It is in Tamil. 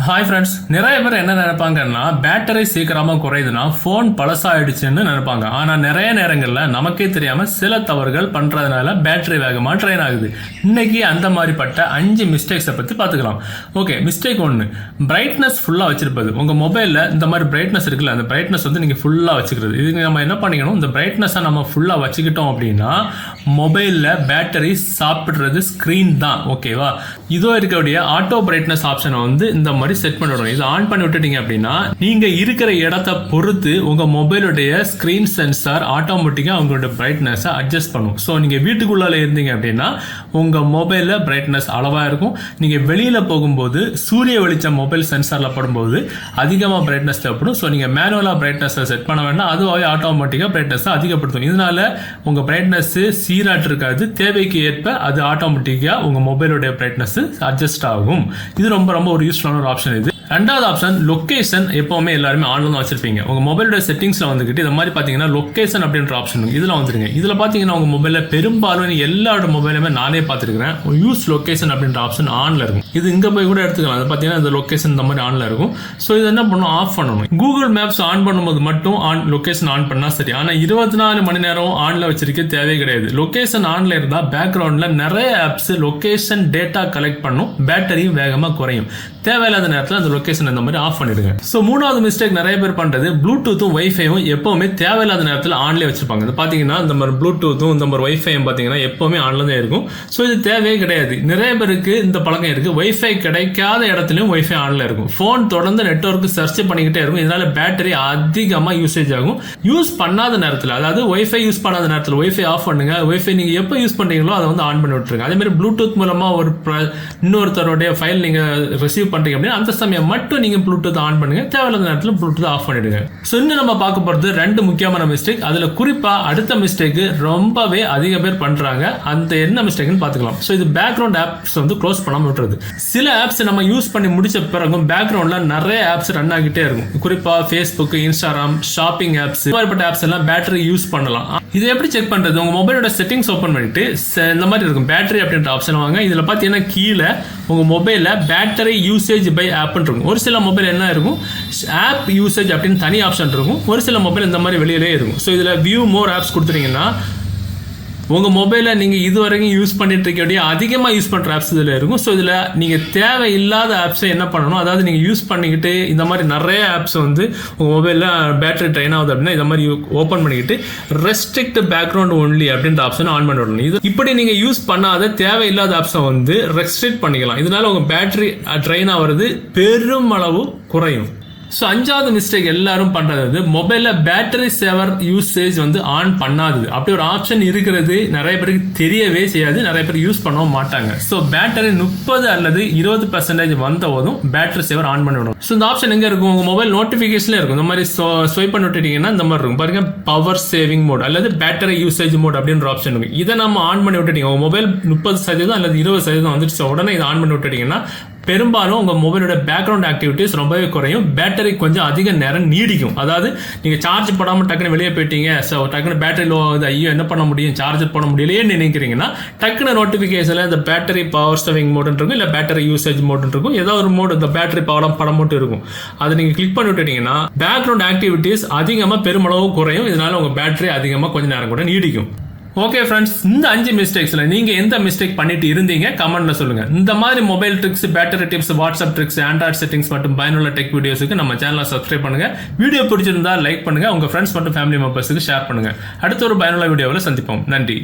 ஹாய் ஃப்ரெண்ட்ஸ், நிறைய பேர் என்ன நினைப்பாங்கன்னா பேட்டரி சீக்கிரமா குறையுதுன்னா ஃபோன் பழசாயிடுச்சுன்னு நினைப்பாங்க. ஆனால் நிறைய நேரங்களில் நமக்கே தெரியாமல் சில தவறுகள் பண்ணுறதுனால பேட்டரி வேகமாக ட்ரெயின் ஆகுது. இன்னைக்கு அந்த மாதிரிப்பட்ட 5 மிஸ்டேக்ஸை பற்றி பார்த்துக்கலாம். ஓகே, மிஸ்டேக் 1, பிரைட்னஸ் ஃபுல்லாக வச்சிருப்பது. உங்கள் மொபைலில் இந்த மாதிரி பிரைட்னஸ் இருக்குல்ல, அந்த பிரைட்னஸ் வந்து நீங்கள் ஃபுல்லாக வச்சுக்கிறது. இதுக்கு நம்ம என்ன பண்ணிக்கணும், இந்த பிரைட்னஸை நம்ம ஃபுல்லாக வச்சுக்கிட்டோம் அப்படின்னா மொபைலில் பேட்டரி சாப்பிட்றது ஸ்க்ரீன் தான். ஓகேவா, இதோ இருக்கக்கூடிய ஆட்டோ பிரைட்னஸ் ஆப்ஷனை வந்து இந்த மாதிரி செட் பண்ணிவிடணும். இது ஆன் பண்ணி விட்டுட்டீங்க அப்படின்னா நீங்க இருக்கிற இடத்தை பொறுத்து உங்க மொபைலுடைய ஸ்கிரீன் சென்சார் ஆட்டோமேட்டிக்கா உங்களோட பிரைட்னஸ் அட்ஜஸ்ட் பண்ணும். ஸோ நீங்க வீட்டுக்குள்ளால இருந்தீங்க அப்படின்னா உங்க மொபைல்ல பிரைட்னஸ் அளவா இருக்கும். நீங்க வெளியில போகும்போது சூரிய வெளிச்சம் மொபைல் சென்சார்ல படும்போது அதிகமா பிரைட்னஸ் தேவைப்படும். ஸோ நீங்க மேனுவலா பிரைட்னஸ் செட் பண்ண வேண்டாம், அதுவாகவே ஆட்டோமேட்டிக்கா பிரைட்னஸ் அதிகப்படுத்தும். இதனால உங்க பிரைட்னஸ் சீராட்டு இருக்காது, தேவைக்கு ஏற்ப அது ஆட்டோமேட்டிக்கா உங்க மொபைலுடைய பிரைட்னஸ் அட்ஜஸ்ட் ஆகும். இது ரொம்ப ரொம்ப ஒரு யூஸ்ஃபுல்லான ஒரு ஆப்ஷன். இது ரெண்டாவது ஆப்ஷன், லொகேஷன் எப்பவுமே எல்லாருமே ஆன்ல தான் வச்சிருப்பீங்க. உங்க மொபைலோட செட்டிங்ஸ்ல வந்துகிட்டு இந்த மாதிரி பாத்தீங்கன்னா லொகேஷன் அப்படின்ற ஆப்ஷன் இதுல வந்துருங்க. இதுல பாத்தீங்கன்னா உங்க மொபைல்ல பெரும்பாலும் எல்லாரோட மொபைலுமே நானே பார்த்துருக்கேன், யூஸ் லொகேஷன் அப்படின்ற ஆப்ஷன் ஆன்ல இருக்கும். இது இங்க போய் கூட எடுத்துக்கலாம். அது பாத்தீங்கன்னா இந்த லொகேஷன் இந்த மாதிரி ஆன்ல இருக்கும். ஸோ இது என்ன பண்ணணும், ஆஃப் பண்ணணும். கூகுள் மேப்ஸ் ஆன் பண்ணும்போது மட்டும் லொகேஷன் ஆன் பண்ணா சரி. ஆனா 24 மணி நேரம் ஆன்ல வச்சிருக்க தேவை கிடையாது. லொகேஷன் ஆன்ல இருந்தா பேக்ரவுண்ட்ல நிறைய ஆப்ஸ் லொகேஷன் டேட்டா கலெக்ட் பண்ணும், பேட்டரியும் வேகமா குறையும். தேவையில்லாத நேரத்தில் அந்த லொகேஷன் இந்த மாதிரி ஆஃப் பண்ணிடுங்க. ஸோ மூணாவது மிஸ்டேக் நிறைய பேர் பண்றது, ப்ளூடூத்தும் வைஃபையும் எப்பவுமே தேவையில்லாத நேரத்தில் ஆன்லேயே வச்சிருப்பாங்க. இது பாத்தீங்கன்னா இந்த மாதிரி ப்ளூடூத்தும் இந்த மாதிரி வைஃபையும் பாத்தீங்கன்னா எப்பவுமே ஆன்ல தான் இருக்கும். ஸோ இது தேவையே கிடையாது. நிறைய பேருக்கு இந்த பழக்கம் இருக்கு, வைஃபை கிடைக்காத இடத்துலயும் வைஃபை ஆன்ல இருக்கும். போன் தொடர்ந்து நெட்வொர்க் சர்ச் பண்ணிக்கிட்டே இருக்கும். இதனால பேட்டரி அதிகமா யூசேஜ் ஆகும். யூஸ் பண்ணாத நேரத்தில், அதாவது வைஃபை யூஸ் பண்ணாத நேரத்தில் வைஃபை ஆஃப் பண்ணுங்க. வைஃபை நீங்க எப்போ யூஸ் பண்றீங்களோ அதை வந்து ஆன் பண்ணி விட்டுருங்க. அதே மாதிரி ப்ளூடூத் மூலமா ஒரு இன்னொருத்தருடைய ஃபைல் நீங்க ரிசீவ் பண்றீங்க அப்படின்னா அந்த சமயம் மட்டும் நீங்க ப்ளூடூத் ஆன் பண்ணுங்க, தேவையில்லாத நேரத்தில் ப்ளூடூத் ஆஃப் பண்ணிடுங்க. ஸோ இன்னும் நம்ம பார்க்க போறது 2 முக்கியமான மிஸ்டேக். அதுல குறிப்பா அடுத்த மிஸ்டேக் ரொம்பவே அதிக பேர் பண்றாங்க. அந்த என்ன மிஸ்டேக்னு பார்த்துக்கலாம். ஸோ இது பேக்ரவுண்ட் ஆப்ஸ் வந்து க்ளோஸ் பண்ணாம விட்டுறது. சில ஆப்ஸ் நம்ம யூஸ் பண்ணி முடிச்ச பிறகும் பேக்ரவுண்ட்ல நிறைய ஆப்ஸ் ரன் ஆகிட்டே இருக்கும். குறிப்பா ஃபேஸ்புக், இன்ஸ்டாகிராம், ஷாப்பிங் ஆப்ஸ், மாதிரிப்பட்ட ஆப்ஸ் எல்லாம் பேட்டரி யூஸ் பண்ணலாம். இதை எப்படி செக் பண்றது? உங்க மொபைலோட செட்டிங்ஸ் ஓபன் பண்ணிட்டு இந்த மாதிரி இருக்கும் பேட்டரி அப்படின்ற ஆப்ஷன் வாங்க. இதுல பாத்தீங்கன்னா கீழே உங்க மொபைல்ல பேட்டரி யூசேஜ் பை ஆப் இருக்கும். ஒரு சில மொபைல் என்ன இருக்கும், ஆப் யூசேஜ் அப்படின்னு தனி ஆப்ஷன் இருக்கும். ஒரு சில மொபைல் இந்த மாதிரி வெளியிலே இருக்கும். ஸோ இதுல வியூ மோர் ஆப்ஸ் கொடுத்துட்டீங்கன்னா உங்க மொபைல நீங்க இதுவரைக்கும் யூஸ் பண்ணிட்டு இருக்க அதிகமா யூஸ் பண்ற ஆப்ஸ் இதுல இருக்கும். ஸோ இதுல நீங்க தேவையில்லாத ஆப்ஸை என்ன பண்ணணும், அதாவது நீங்க யூஸ் பண்ணிக்கிட்டு இந்த மாதிரி நிறைய ஆப்ஸ் வந்து உங்க மொபைல்ல பேட்டரி ட்ரெயின் ஆகுது அப்படின்னா இந்த மாதிரி ஓப்பன் பண்ணிக்கிட்டு ரெஸ்ட்ரிக்ட் பேக்ரவுண்ட் ஒன்லி அப்படின்ற ஆப்ஷன் ஆன் பண்ணி விடணும். இது இப்படி நீங்க யூஸ் பண்ணாத தேவையில்லாத ஆப்ஸை வந்து ரெஸ்ட்ரிக்ட் பண்ணிக்கலாம். இதனால உங்க பேட்டரி ட்ரெயின் ஆகிறது பெருமளவு குறையும். ஸோ 5வது மிஸ்டேக் எல்லாரும் பண்றது, மொபைல்ல பேட்டரி சேவர் யூசேஜ் வந்து ஆன் பண்ணாதது. அப்படி ஒரு ஆப்ஷன் இருக்கிறது நிறைய பேருக்கு தெரியவே செய்யாது, நிறைய பேர் யூஸ் பண்ணவும் மாட்டாங்க. ஸோ பேட்டரி 30 அல்லது 20% வந்த போதும் பேட்டரி சேவர் ஆன் பண்ணி விடும். ஸோ இந்த ஆப்ஷன் எங்க இருக்கும், உங்க மொபைல் நோட்டிபிகேஷன்ல இருக்கும். இந்த மாதிரி ஸ்வைப் பண்ணி விட்டுட்டீங்கன்னா இந்த மாதிரி இருக்கும் பாருங்க, பவர் சேவிங் மோட் அல்லது பேட்டரி யூசேஜ் மோட் அப்படின்ற ஆப்ஷன் இருக்கும். இதை நம்ம ஆன் பண்ணி விட்டுட்டீங்க, உங்க மொபைல் 30% அல்லது 20% வந்துருச்சு உடனே இதை ஆன் பண்ணி விட்டுட்டீங்கன்னா பெரும்பாலும் உங்க மொபைலோட பேக்ரவுண்ட் ஆக்டிவிட்டிஸ் ரொம்பவே குறையும், பேட்டரி கொஞ்சம் அதிக நேரம் நீடிக்கும். அதாவது நீங்க சார்ஜ் போடாம டக்குன்னு வெளியே போயிட்டீங்க, ஸோ டக்குன்னு பேட்டரி லோ ஆகுது, ஐயோ என்ன பண்ண முடியும், சார்ஜர் போட முடியலையே நினைக்கிறீங்கன்னா டக்குன்னு நோட்டிபிகேஷன்ல இந்த பேட்டரி பவர் சேவிங் மோட் இருக்கும், இல்ல பேட்டரி யூசேஜ் மோட் இருக்கும், ஏதோ ஒரு மோட் இந்த பேட்டரி படம் மட்டும் இருக்கும். அதை நீங்க கிளிக் பண்ணி விட்டுட்டீங்கன்னா பேக்ரவுண்ட் ஆக்டிவிட்டிஸ் அதிகமா பெருமளவு குறையும். இதனால உங்க பேட்டரி அதிகமா கொஞ்ச நேரம் கூட நீடிக்கும். ஓகே ஃப்ரெண்ட்ஸ், இந்த 5 மிஸ்டேக்ஸ்ல நீங்க எந்த மிஸ்டேக் பண்ணிட்டு இருந்தீங்க கமெண்ட்ல சொல்லுங்க. இந்த மாதிரி mobile tricks, battery tips, WhatsApp tricks, Android settings மற்றும் பயனுள்ள டெக் வீடியோஸுக்கு நம்ம சேனலை சப்ஸ்கிரைப் பண்ணுங்க. வீடியோ பிடிச்சிருந்தா லைக் பண்ணுங்க, உங்க ஃப்ரெண்ட்ஸ் மற்றும் ஃபேமிலி மெம்பர்ஸுக்கு ஷேர் பண்ணுங்க. அடுத்த ஒரு பயனுள்ள வீடியோவில் சந்திப்போம். நன்றி.